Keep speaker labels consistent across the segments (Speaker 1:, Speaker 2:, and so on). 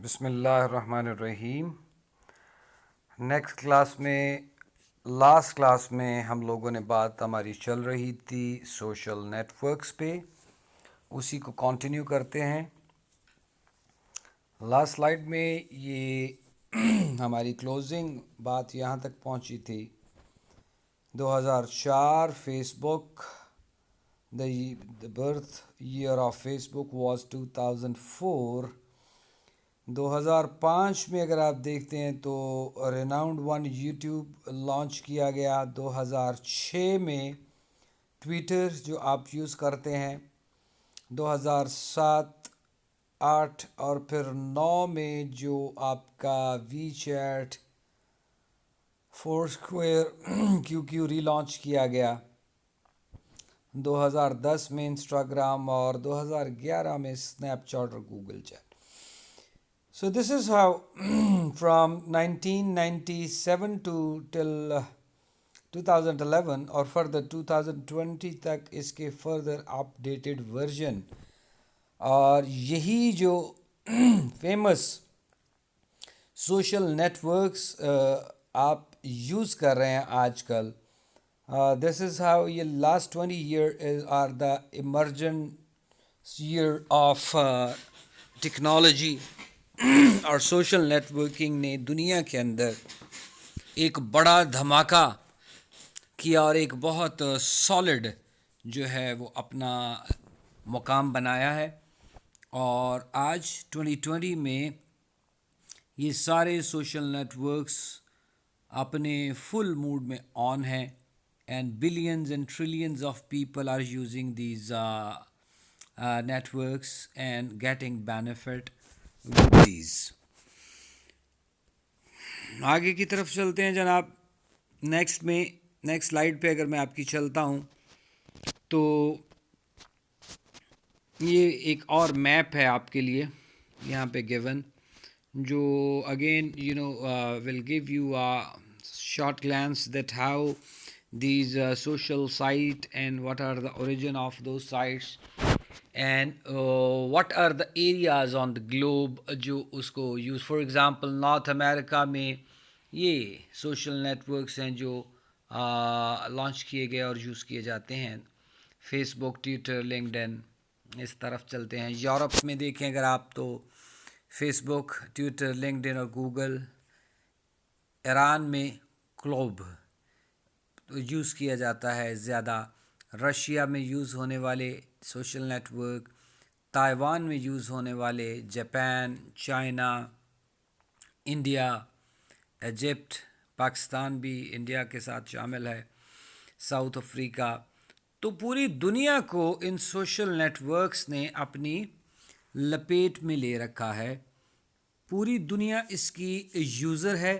Speaker 1: بسم اللہ الرحمن الرحیم. لاسٹ کلاس میں ہم لوگوں نے بات ہماری چل رہی تھی سوشل نیٹ ورکس پہ. اسی کو کنٹینیو کرتے ہیں. لاسٹ سلائیڈ میں یہ ہماری کلوزنگ بات یہاں تک پہنچی تھی. 2004 facebook. The birth year of Facebook was 2004. 2005 میں اگر آپ دیکھتے ہیں تو ریناؤنڈ ون یوٹیوب لانچ کیا گیا. 2006 میں ٹویٹر جو آپ یوز کرتے ہیں. 2007 8 اور پھر 9 میں جو آپ کا وی چیٹ فور اسکوئر کیو ری لانچ کیا گیا. 2010 میں انسٹاگرام اور 2011 میں اسنیپ چیٹ اور Google chat. So this is how from 1997 to till 2011 اور further 2020 تک اس کے further updated version اور یہی جو فیمس سوشل نیٹ ورکس آپ یوز کر رہے ہیں آج کل. This is how یہ last 20 year are the emergent year of technology اور سوشل نیٹ ورکنگ نے دنیا کے اندر ایک بڑا دھماکہ کیا اور ایک بہت سالڈ جو ہے وہ اپنا مقام بنایا ہے. اور آج 2020 میں یہ سارے سوشل نیٹ ورکس اپنے فل موڈ میں آن ہیں and billions and trillions of people are using these networks and getting benefit with these. آگے کی طرف چلتے ہیں جناب. نیکسٹ سلائیڈ پہ اگر میں آپ کی چلتا ہوں تو یہ ایک اور میپ ہے آپ کے لیے یہاں پہ گیون, جو again will give you short glance that how these social site and what are the origin of those sites and what are the areas on the globe جو اس کو use. For example نارتھ امریکہ میں یہ social networks ہیں جو launch کیے گئے اور use کیے جاتے ہیں. فیس بک, ٹویٹر, لنکڈ ان. اس طرف چلتے ہیں یورپ میں دیکھیں اگر آپ تو فیس بک, ٹویٹر, لنکڈ ان اور گوگل. ایران میں کلوب یوز کیا جاتا ہے زیادہ. رشیا میں یوز ہونے والے سوشل نیٹ ورک, تائیوان میں یوز ہونے والے, Japan, China, India, Egypt, Pakistan بھی انڈیا کے ساتھ شامل ہے, ساؤتھ افریقہ. تو پوری دنیا کو ان سوشل نیٹ ورکس نے اپنی لپیٹ میں لے رکھا ہے. پوری دنیا اس کی یوزر ہے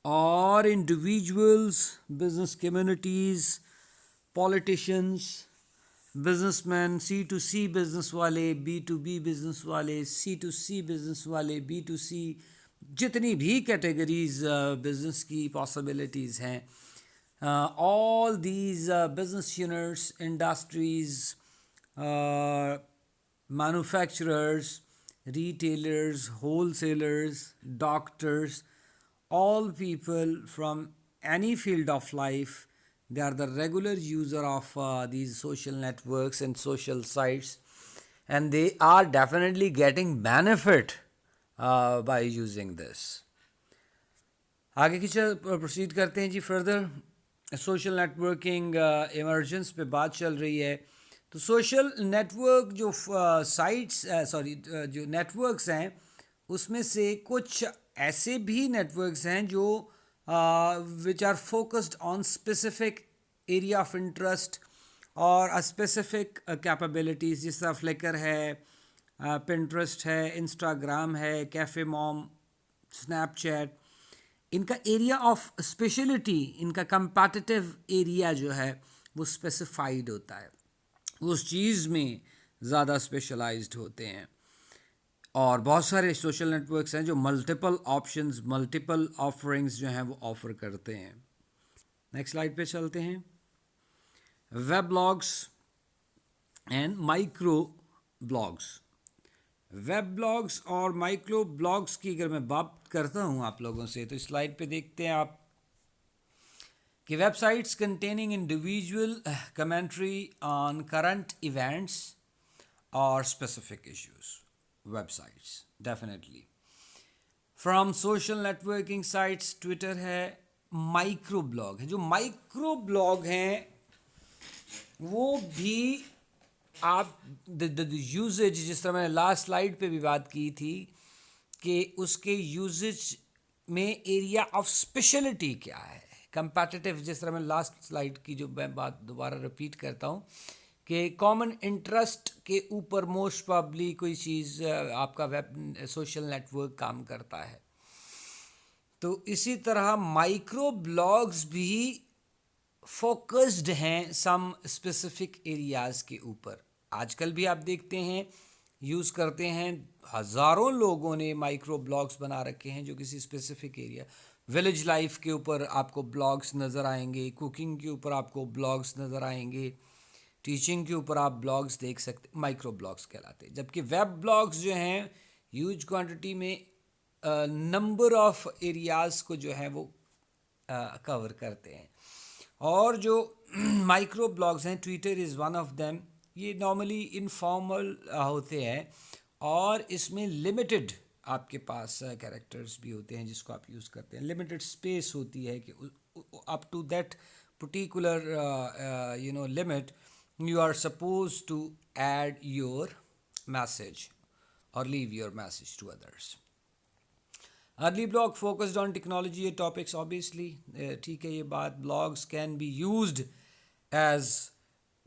Speaker 1: اور individuals, business communities, politicians, businessman, C to C business والے, بی ٹو بی بزنس والے, سی ٹو سی بزنس والے, بی ٹو سی, جتنی بھی کیٹیگریز بزنس کی پاسبلٹیز ہیں, all these business units, industries, manufacturers, retailers, wholesalers, doctors, all people from any field of life, they are the regular user of these social networks and social sites, and they are definitely getting benefit by using this. آگے کی proceed کرتے ہیں جی further. Social networking emergence پہ بات چل رہی ہے. تو سوشل نیٹ ورک جو سائٹس جو نیٹ ورکس ہیں اس میں سے کچھ ایسے بھی نیٹ ورکس ہیں جو which are focused on specific area of interest اور اسپیسیفک کیپیبلٹیز, جس طرح فلیکر ہے, پنٹرسٹ ہے, انسٹاگرام ہے, کیفے موم, اسنیپ چیٹ. ان کا ایریا آف اسپیشلٹی, ان کا کمپیٹیٹیو ایریا جو ہے وہ اسپیسیفائڈ ہوتا ہے, اس چیز میں زیادہ اسپیشلائزڈ ہوتے ہیں. اور بہت سارے سوشل نیٹ ورکس ہیں جو ملٹیپل آپشنز, ملٹیپل آفرنگز جو ہیں وہ آفر کرتے ہیں. نیکسٹ سلائیڈ پہ چلتے ہیں. Web blogs and micro blogs. Web blogs اور مائکرو بلاگس کی اگر میں بات کرتا ہوں آپ لوگوں سے تو سلائڈ پہ دیکھتے ہیں آپ کہ web sites containing individual commentary on current events اور specific issues. Web sites definitely from social networking sites Twitter ہے. مائکرو بلاگ ہے، جو مائکرو بلاگ ہیں وہ بھی آپ یوزیج جس طرح میں نے لاسٹ سلائڈ پہ بھی بات کی تھی کہ اس کے یوزیج میں ایریا آف اسپیشلٹی کیا ہے کمپیٹیٹیو، جس طرح میں لاسٹ سلائڈ کی جو میں بات دوبارہ رپیٹ کرتا ہوں کہ کامن انٹرسٹ کے اوپر موسٹ پرابلی کوئی چیز آپ کا ویب سوشل نیٹ ورک کام کرتا ہے. تو اسی طرح مائکرو بلاگز بھی فوکسڈ ہیں سم اسپیسیفک ایریاز کے اوپر. آج کل بھی آپ دیکھتے ہیں یوز کرتے ہیں، ہزاروں لوگوں نے مائکرو بلاگز بنا رکھے ہیں جو کسی اسپیسیفک ایریا، ولیج لائف کے اوپر آپ کو بلاگز نظر آئیں گے، کوکنگ کے اوپر آپ کو بلاگز نظر آئیں گے، ٹیچنگ کے اوپر آپ بلاگز دیکھ سکتے، مائکرو بلاگز کہلاتے ہیں. جبکہ ویب بلاگز جو ہیں ہیوج کوانٹٹی میں نمبر آف ایریاز کو جو ہے وہ کور کرتے ہیں. اور جو مائکرو بلاگز ہیں Twitter is one of them, یہ نارملی انفارمل ہوتے ہیں اور اس میں لمیٹڈ آپ کے پاس کیریکٹرز بھی ہوتے ہیں جس کو آپ یوز کرتے ہیں، لمیٹڈ اسپیس ہوتی ہے کہ up to that particular limit you are suppose to add your message اور leave your message to others. Early blog focused on technology topics obviously, ٹھیک ہے یہ بات. Blogs can be used as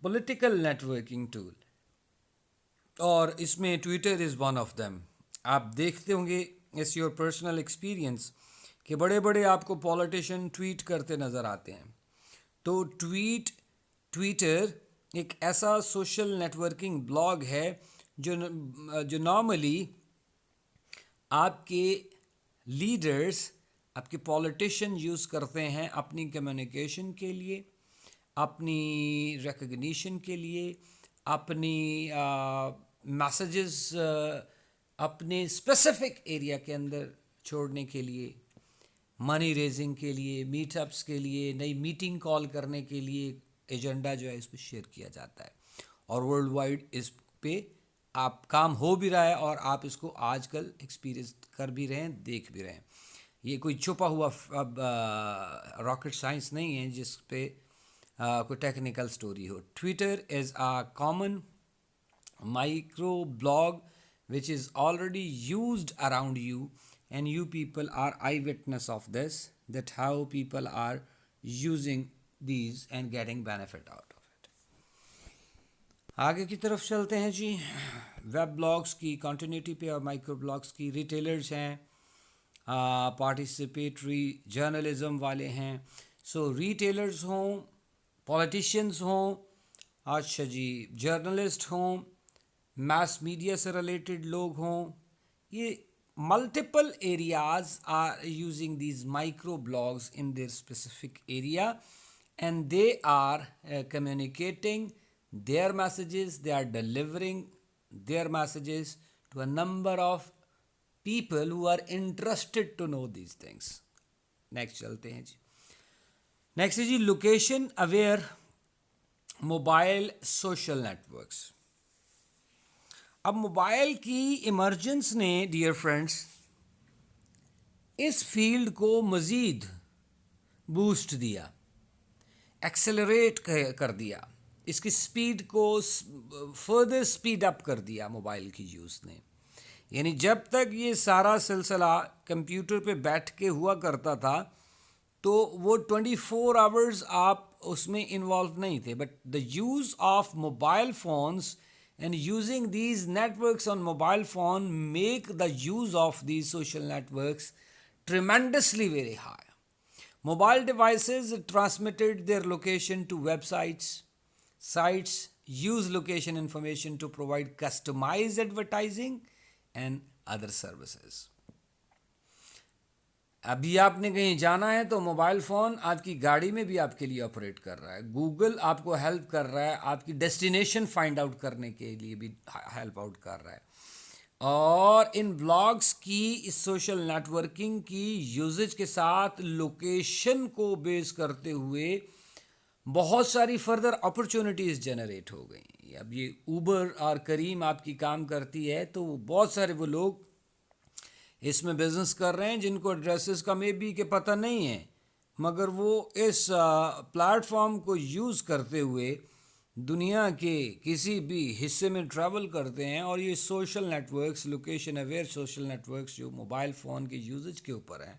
Speaker 1: political networking tool اور اس میں Twitter is one of them. آپ دیکھتے ہوں گے اس یور پرسنل ایکسپیرئنس کہ بڑے بڑے آپ کو پولیٹیشین ٹویٹ کرتے نظر آتے ہیں. تو ٹویٹر ایک ایسا سوشل نیٹورکنگ بلاگ ہے جو نارملی آپ کے لیڈرز، آپ کے پولیٹیشین یوز کرتے ہیں اپنی کمیونیکیشن کے لیے، اپنی ریکگنیشن کے لیے، اپنی میسیجز اپنے اسپیسیفک ایریا کے اندر چھوڑنے کے لیے، منی ریزنگ کے لیے، میٹ اپس کے لیے، نئی میٹنگ کال کرنے کے لیے ایجنڈا جو ہے اس پہ شیئر کیا جاتا ہے. اور ورلڈ وائڈ اس پہ آپ کام ہو بھی رہا ہے اور آپ اس کو آج کل ایکسپیرئنس کر بھی رہے ہیں، دیکھ بھی رہے ہیں. یہ کوئی چھپا ہوا راکٹ سائنس نہیں ہے جس پہ کوئی technical story who. Twitter is a common micro blog which is already used around you and you people are eyewitness of this, that how people are using these and getting benefit out of it. آگے کی طرف چلتے ہیں جی web blogs کی continuity پہ اور micro blogs کی. ریٹیلرز ہیں، پارٹیسپیٹری جرنلزم والے ہیں. سو ریٹیلرز ہوں، پولیٹیشینز ہوں، اچھا جی جرنلسٹ ہوں، میس میڈیا سے ریلیٹڈ لوگ ہوں، یہ multiple areas are using these micro blogs in their specific area and they are communicating their messages, they are delivering their messages to a number of people who are interested to know these things. Next چلتے ہیں جی. Next ہے جی location aware mobile social networks. اب mobile کی emergence نے dear friends اس field کو مزید بوسٹ دیا، ایکسیلریٹ کر دیا، اس کی سپیڈ کو فردر سپیڈ اپ کر دیا موبائل کی یوز نے. یعنی جب تک یہ سارا سلسلہ کمپیوٹر پہ بیٹھ کے ہوا کرتا تھا تو وہ 24 آورز آپ اس میں انوالو نہیں تھے، but the use of mobile phones and using these networks on mobile phone make the use of these social networks tremendously very high. Mobile devices transmitted their location to websites. Sites use location information to provide customized advertising and other services. ابھی آپ نے کہیں جانا ہے تو mobile phone آپ کی گاڑی میں بھی آپ کے لیے آپریٹ کر رہا ہے، گوگل آپ کو ہیلپ کر رہا ہے، آپ کی ڈیسٹینیشن فائنڈ آؤٹ کرنے کے لیے بھی ہیلپ آؤٹ کر رہا ہے. اور ان بلاگس کی اس سوشل نیٹورکنگ کی یوزج کے ساتھ لوکیشن کو بیس کرتے ہوئے بہت ساری فردر اپرچونیٹیز جنریٹ ہو گئیں. اب یہ اوبر اور کریم آپ کی کام کرتی ہے تو بہت سارے وہ لوگ اس میں بزنس کر رہے ہیں جن کو ایڈریسز کا مے بی کہ پتہ نہیں ہے، مگر وہ اس پلیٹ فارم کو یوز کرتے ہوئے دنیا کے کسی بھی حصے میں ٹریول کرتے ہیں. اور یہ social networks, location aware social networks جو موبائل فون کے یوزج کے اوپر ہیں،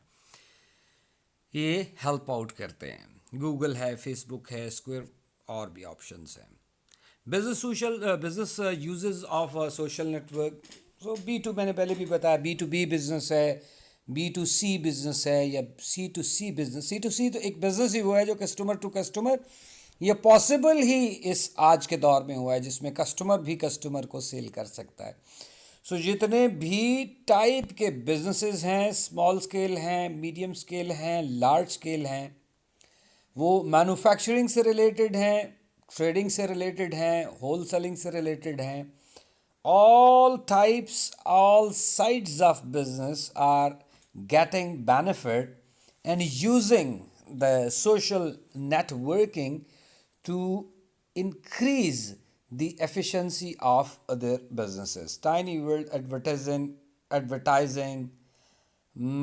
Speaker 1: یہ ہیلپ آؤٹ کرتے ہیں. گوگل ہے، فیس بک ہے، اسکوئر اور بھی آپشنس ہیں. Business uses of social network. So B to, میں نے پہلے بھی بتایا، بی ٹو بی بزنس ہے، بی ٹو سی بزنس ہے، یا C to C business. C to C تو ایک بزنس ہی ہوا ہے جو کسٹمر ٹو کسٹمر، یہ پاسبل ہی اس آج کے دور میں ہوا ہے جس میں کسٹمر بھی کسٹمر کو سیل کر سکتا ہے. سو جتنے بھی ٹائپ کے بزنسز ہیں، اسمال اسکیل ہیں، میڈیم اسکیل ہیں، لارج اسکیل ہیں، وہ مینوفیکچرنگ سے ریلیٹڈ ہیں، ٹریڈنگ سے ریلیٹڈ ہیں، ہول سیلنگ سے ریلیٹڈ ہیں. all types, all sides of business are getting benefit and using the social networking to increase the efficiency of their businesses. Tiny world advertising,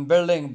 Speaker 1: building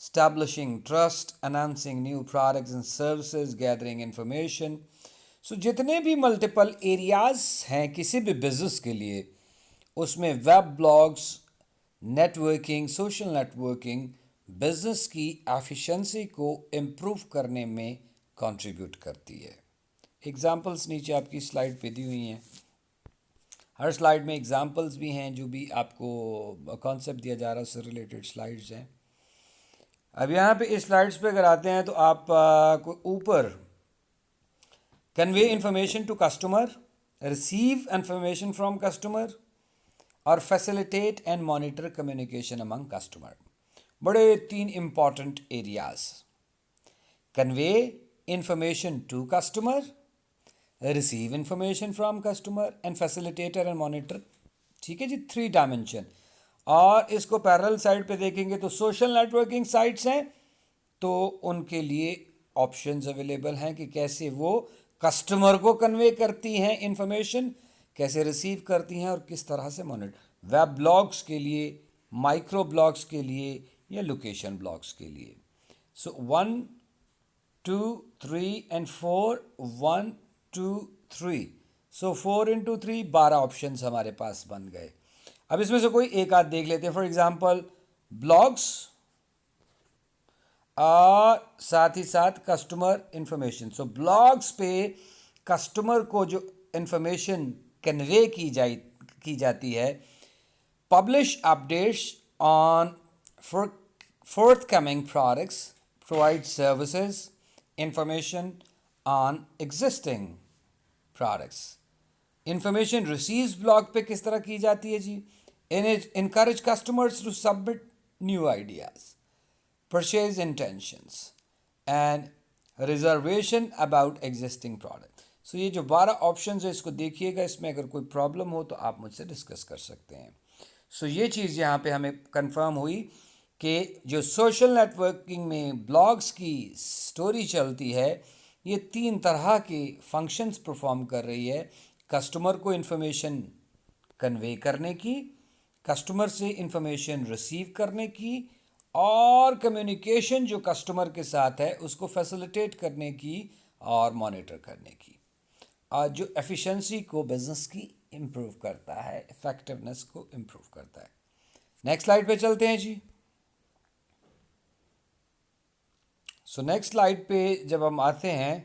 Speaker 1: establishing trust, enhancing new products and services, gathering information. سو جتنے بھی multiple areas ہیں کسی بھی business کے لیے، اس میں web blogs, networking, social networking business کی ایفیشنسی کو امپروو کرنے میں کنٹریبیوٹ کرتی ہے. ایگزامپلس نیچے آپ کی سلائڈ پہ دی ہوئی ہیں. ہر سلائڈ میں ایگزامپلس بھی ہیں جو بھی آپ کو کانسیپٹ دیا جا رہا ہے، اس سے ریلیٹڈ سلائڈز ہیں. اب یہاں پہ اس سلائڈس پہ اگر آتے ہیں تو آپ کو اوپر convey information to customer, receive information from customer اور facilitate and monitor communication among customer. بڑے 3 important areas: convey information to customer, receive information from customer and facilitator and monitor. ٹھیک ہے جی، 3 ڈائمینشن. اور اس کو پیرل سائڈ پہ دیکھیں گے تو سوشل نیٹ ورکنگ سائٹس ہیں تو ان کے لیے آپشنز اویلیبل ہیں کہ کیسے وہ کسٹمر کو کنوے کرتی ہیں انفارمیشن، کیسے ریسیو کرتی ہیں اور کس طرح سے مانیٹر. ویب بلاگس کے لیے، مائکرو بلاگس کے لیے یا لوکیشن بلاگس کے لیے. سو 1 2 3 اینڈ 4 1 2 3. سو 4 انٹو 3 12 آپشنز ہمارے پاس بن گئے. اب اس میں سے کوئی ایک آدھ دیکھ لیتے ہیں. فار ایگزامپل بلاگس اور ساتھ ہی ساتھ کسٹمر انفارمیشن. سو بلاگس پہ کسٹمر کو جو انفارمیشن کنوے کی جاتی ہے، publish updates on forthcoming products, provide services, information on existing products. Information receives blog پہ کس طرح کی جاتی ہے جی؟ Encourage customers to submit new ideas, purchase intentions and reservation about existing product. So یہ جو 12 آپشنز ہیں اس کو دیکھیے گا، اس میں اگر کوئی پرابلم ہو تو آپ مجھ سے ڈسکس کر سکتے ہیں. سو یہ چیز یہاں پہ ہمیں کنفرم ہوئی کہ جو سوشل نیٹ ورکنگ میں بلاگس کی سٹوری چلتی ہے، یہ 3 طرح کے فنکشنز پرفارم کر رہی ہے: کسٹمر کو انفارمیشن کنوے کرنے کی، کسٹمر سے انفارمیشن ریسیو کرنے کی، اور کمیونیکیشن جو کسٹمر کے ساتھ ہے اس کو فیسیلیٹیٹ کرنے کی اور مانیٹر کرنے کی. جو ایفیشنسی کو بزنس کی امپروو کرتا ہے، افیکٹونیس کو امپروو کرتا ہے. نیکسٹ سلائڈ پہ چلتے ہیں جی. سو نیکسٹ سلائڈ پہ جب ہم آتے ہیں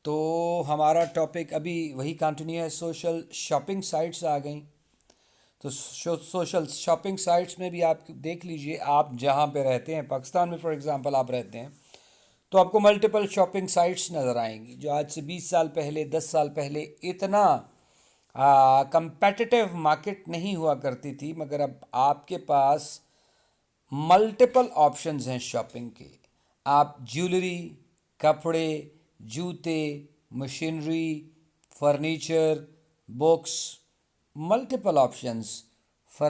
Speaker 1: تو ہمارا ٹاپک ابھی وہی کنٹینیو ہے. سوشل شاپنگ سائٹس آ گئیں. تو سوشل شاپنگ سائٹس میں بھی آپ دیکھ لیجئے، آپ جہاں پہ رہتے ہیں، پاکستان میں فار ایگزامپل آپ رہتے ہیں تو آپ کو ملٹیپل شاپنگ سائٹس نظر آئیں گی جو آج سے 20 سال پہلے، 10 سال پہلے اتنا کمپیٹیٹیو مارکیٹ نہیں ہوا کرتی تھی، مگر اب آپ کے پاس ملٹیپل آپشنز ہیں شاپنگ کے. آپ جیولری، کپڑے، جوتے، machinery, furniture, books, multiple options for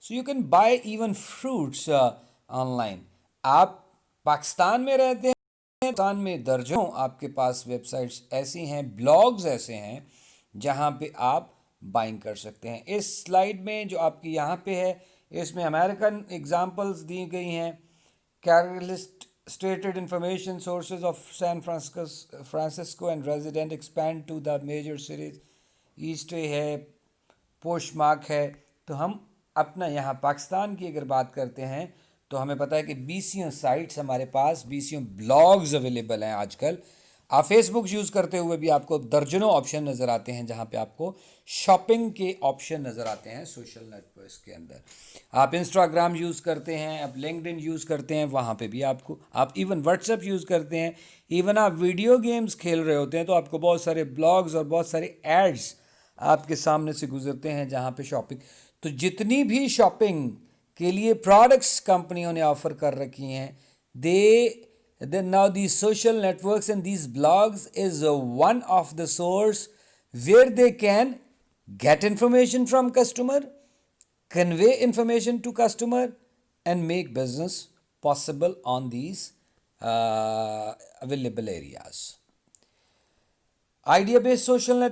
Speaker 1: So you can buy even fruits online. آپ پاکستان میں رہتے ہیں, پاکستان میں درجنوں آپ کے پاس ویب سائٹس ایسی ہیں, بلاگز ایسے ہیں جہاں پہ آپ بائنگ کر سکتے ہیں. اس سلائڈ میں جو آپ کی یہاں پہ ہے, اس میں امریکن ایگزامپلز دی گئی ہیں. کیرلسٹ stated information sources of San Francisco and resident expand to the major cities. ایسٹ ہے, پوش مارک ہے. تو ہم اپنا یہاں پاکستان کی اگر بات کرتے ہیں تو ہمیں پتہ ہے کہ بیسیوں سائٹس ہمارے پاس, بیسیوں بلاگز اویلیبل ہیں آج کل. آپ فیس بک یوز کرتے ہوئے بھی آپ کو درجنوں آپشن نظر آتے ہیں جہاں پہ آپ کو شاپنگ کے آپشن نظر آتے ہیں سوشل نیٹ ورکس کے اندر. آپ انسٹاگرام یوز کرتے ہیں, آپ لنکڈ ان یوز کرتے ہیں, وہاں پہ بھی آپ کو, آپ ایون واٹس ایپ یوز کرتے ہیں, ایون آپ ویڈیو گیمز کھیل رہے ہوتے ہیں تو آپ کو بہت سارے بلاگز اور بہت سارے ایڈز آپ کے سامنے سے گزرتے ہیں جہاں پہ شاپنگ. تو جتنی بھی شاپنگ کے لیے پروڈکٹس کمپنیوں نے آفر کر رکھی ہیں, then now these social networks and these blogs is one of the source where they can get information from customer, convey information to customer and make business possible on these available areas. Idea based social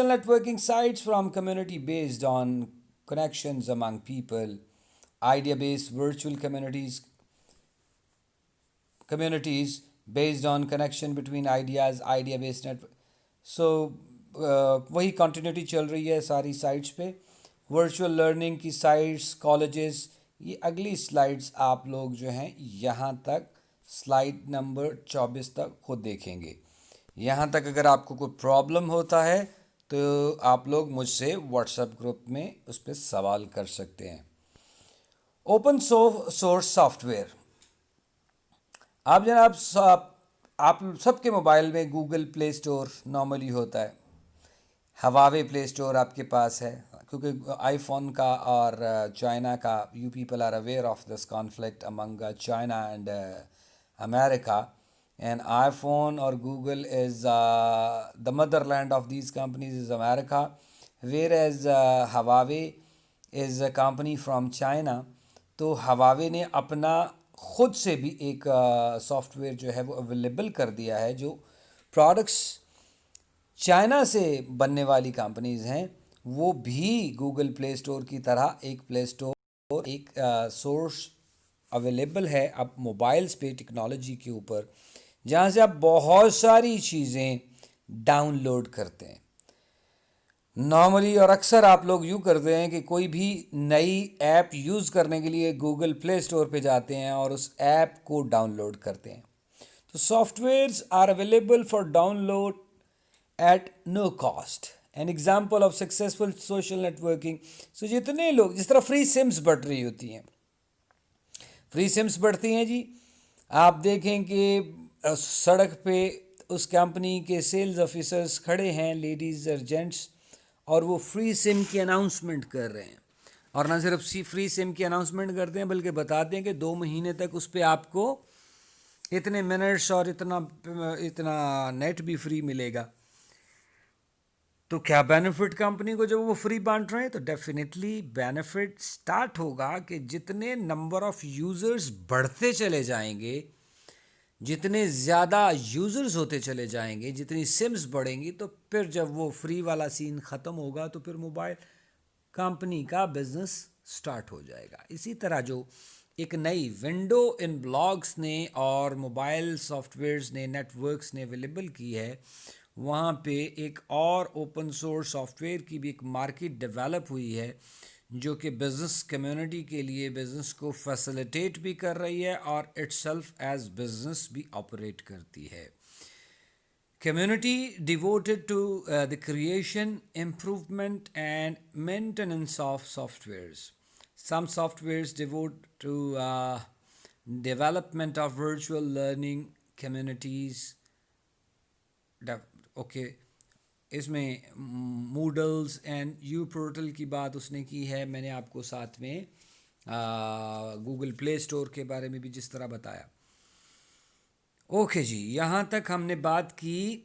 Speaker 1: networking sites from community based on connections among people. Idea based virtual communities based on connection between ideas. Idea based network. So وہی continuity چل رہی ہے ساری sites پہ. Virtual learning کی sites, colleges, یہ اگلی slides آپ لوگ جو ہیں یہاں تک سلائڈ نمبر 24 تک خود دیکھیں گے. یہاں تک اگر آپ کو کوئی پرابلم ہوتا ہے تو آپ لوگ مجھ سے واٹس ایپ گروپ میں اس پہ سوال کر سکتے ہیں. Open source soft where. آپ جناب آپ سب کے موبائل میں گوگل پلے اسٹور نارملی ہوتا ہے. ہواوے پلے اسٹور آپ کے پاس ہے کیونکہ آئی فون کا اور چائنا کا, you people are aware of this conflict among China and America. And iPhone or Google is the motherland of these companies is America, whereas Huawei is a company from China. تو Huawei نے اپنا خود سے بھی ایک soft where جو ہے وہ اویلیبل کر دیا ہے. جو پروڈکٹس چائنا سے بننے والی کمپنیز ہیں وہ بھی گوگل پلے اسٹور کی طرح ایک پلے اسٹور, ایک سورس اویلیبل ہے اب موبائلز پہ ٹیکنالوجی کے اوپر, جہاں سے آپ بہت ساری چیزیں ڈاؤن لوڈ کرتے ہیں. نارملی اور اکثر آپ لوگ یوں کرتے ہیں کہ کوئی بھی نئی ایپ یوز کرنے کے لیے گوگل پلے اسٹور پہ جاتے ہیں اور اس ایپ کو ڈاؤن لوڈ کرتے ہیں. تو softwares are available for download at no cost. An example of successful social networking. So جتنے لوگ, جس طرح فری سمز بڑھ رہی ہوتی ہیں, فری سمز بڑھتی ہیں جی, آپ دیکھیں کہ سڑک پہ اس کمپنی کے سیلز آفیسرز کھڑے ہیں, لیڈیز اور جینٹس, اور وہ فری سم کی اناؤنسمنٹ کر رہے ہیں. اور نہ صرف فری سم کی اناؤنسمنٹ کرتے ہیں بلکہ بتاتے ہیں کہ 2 مہینے تک اس پہ آپ کو اتنے منٹس اور اتنا نیٹ بھی فری ملے گا. تو کیا بینیفٹ کمپنی کو جب وہ فری بانٹ رہے ہیں؟ تو ڈیفینیٹلی بینیفٹ سٹارٹ ہوگا کہ جتنے نمبر آف یوزرز بڑھتے چلے جائیں گے, جتنے زیادہ یوزرز ہوتے چلے جائیں گے, جتنی سمز بڑھیں گی, تو پھر جب وہ فری والا سین ختم ہوگا تو پھر موبائل کمپنی کا بزنس سٹارٹ ہو جائے گا. اسی طرح جو ایک نئی ونڈو ان بلاگس نے اور موبائل سافٹ ویئرز نے, نیٹ ورکس نے اویلیبل کی ہے, وہاں پہ ایک اور اوپن سورس سافٹ ویئر کی بھی ایک مارکیٹ ڈیولپ ہوئی ہے جو کہ بزنس کمیونٹی کے لیے بزنس کو فیسیلیٹیٹ بھی کر رہی ہے اور اٹ سیلف ایز بزنس بھی آپریٹ کرتی ہے. Community devoted to the creation, improvement and maintenance of softwares. Some softwares devote to development of virtual learning communities. Okay, اس میں موڈلز اینڈ یو پورٹل کی بات اس نے کی ہے. میں نے آپ کو ساتھ میں گوگل پلے اسٹور کے بارے میں بھی جس طرح بتایا. اوکے جی, یہاں تک ہم نے بات کی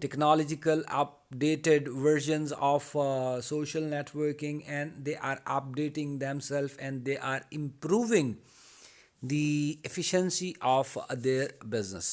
Speaker 1: technological updated versions of social networking, and they are updating themselves and they are improving the efficiency of their business.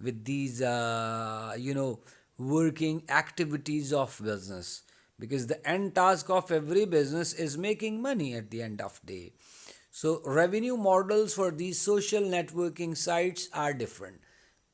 Speaker 1: with these working activities of business, because the end task of every business is making money at the end of day. So revenue models for these social networking sites are different.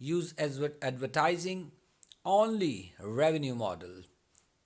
Speaker 1: use advertising only, revenue model.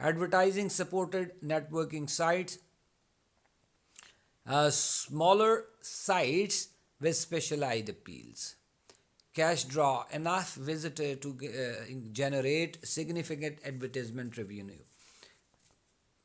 Speaker 1: Advertising supported networking sites, smaller sites with specialized appeals, cash draw enough visitor to generate significant advertisement revenue.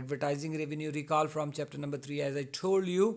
Speaker 1: advertising revenue. Recall from chapter number 3 as I told you.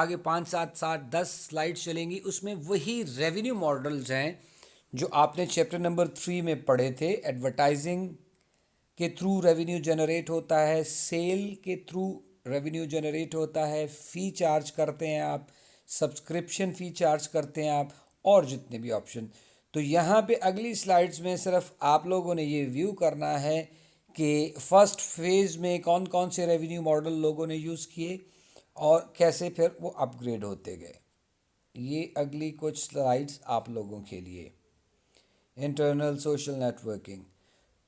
Speaker 1: آگے 5 7 7 10 slides چلیں گی اس میں وہی revenue models ہیں جو آپ نے chapter number 3 میں پڑھے تھے. ایڈورٹائزنگ کے تھرو ریونیو جنریٹ ہوتا ہے, سیل کے تھرو ریونیو جنریٹ ہوتا ہے, فی چارج کرتے ہیں آپ, سبسکرپشن فی چارج کرتے ہیں آپ, اور جتنے بھی آپشن. تو یہاں پہ اگلی سلائڈز میں صرف آپ لوگوں نے یہ ویو کرنا ہے کہ فرسٹ فیز میں کون کون سے ریونیو ماڈل لوگوں نے یوز کیے اور کیسے پھر وہ اپ گریڈ ہوتے گئے. یہ اگلی کچھ سلائڈز آپ لوگوں کے لیے. Internal social networking.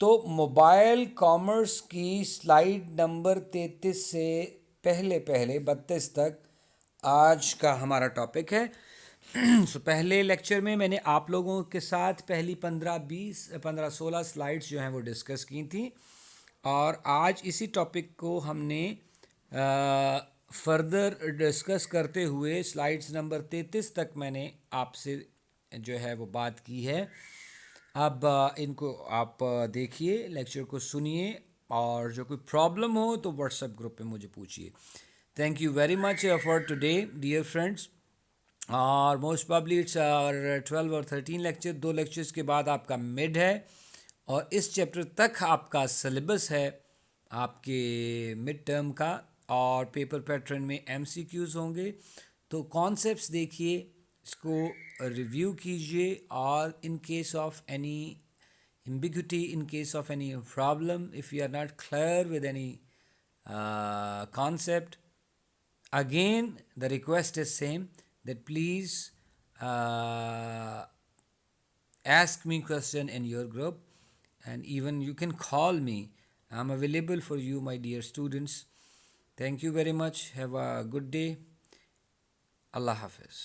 Speaker 1: تو موبائل کامرس کی سلائیڈ نمبر 33 سے پہلے 32 تک آج کا ہمارا ٹاپک ہے. سو پہلے لیکچر میں میں نے آپ لوگوں کے ساتھ پہلی 15 16 سلائیڈس جو ہیں وہ ڈسکس کی تھیں, اور آج اسی ٹاپک کو ہم نے فردر ڈسکس کرتے ہوئے سلائیڈس نمبر 33 تک میں نے آپ سے جو ہے وہ بات کی ہے. اب ان کو آپ دیکھیے, لیکچر کو سنیے, اور جو کوئی پرابلم ہو تو واٹس ایپ گروپ پہ مجھے پوچھیے. Thank you very much for today dear friends. اور موسٹ پرابلی اٹس 12 اور 13 لیکچر, 2 لیکچرز کے بعد آپ کا مڈ ہے, اور اس چیپٹر تک آپ کا سلیبس ہے آپ کے مڈ ٹرم کا, اور پیپر پیٹرن میں ایم سی کیوز ہوں گے. تو کانسیپٹس دیکھیے, اس کو ریویو کیجیے, اور in case of any ambiguity, in case of any problem, if you are not clear with any concept, again the request is same, that please ask me question in your group, and even you can call me. I'm available for you, my dear students. Thank you very much. Have a good day. Allah Hafiz.